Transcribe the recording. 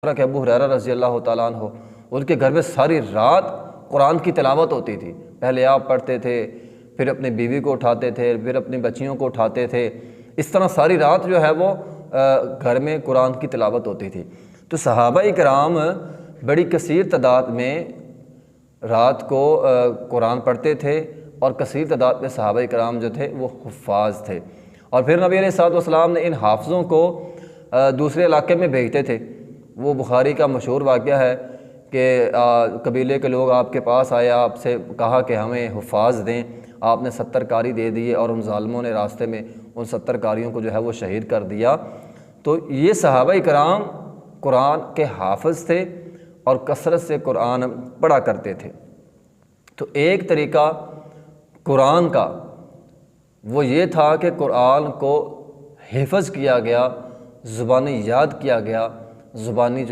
کہ ابو ہریرہ رضی اللہ تعالیٰ عنہ، ان کے گھر میں ساری رات قرآن کی تلاوت ہوتی تھی۔ پہلے آپ پڑھتے تھے، پھر اپنی بیوی کو اٹھاتے تھے، پھر اپنی بچیوں کو اٹھاتے تھے، اس طرح ساری رات جو ہے وہ گھر میں قرآن کی تلاوت ہوتی تھی۔ تو صحابہ کرام بڑی کثیر تعداد میں رات کو قرآن پڑھتے تھے، اور کثیر تعداد میں صحابہ کرام جو تھے وہ حفاظ تھے۔ اور پھر نبی علیہ الصلوۃ والسلام نے ان حافظوں کو دوسرے علاقے میں بھیجتے تھے۔ وہ بخاری کا مشہور واقعہ ہے کہ قبیلے کے لوگ آپ کے پاس آئے، آپ سے کہا کہ ہمیں حفاظ دیں، آپ نے 70 قاری دے دیے، اور ان ظالموں نے راستے میں ان 70 قاریوں کو جو ہے وہ شہید کر دیا۔ تو یہ صحابہ کرام قرآن کے حافظ تھے اور کثرت سے قرآن پڑھا کرتے تھے۔ تو ایک طریقہ قرآن کا وہ یہ تھا کہ قرآن کو حفظ کیا گیا، زبانی یاد کیا گیا، زبانی جو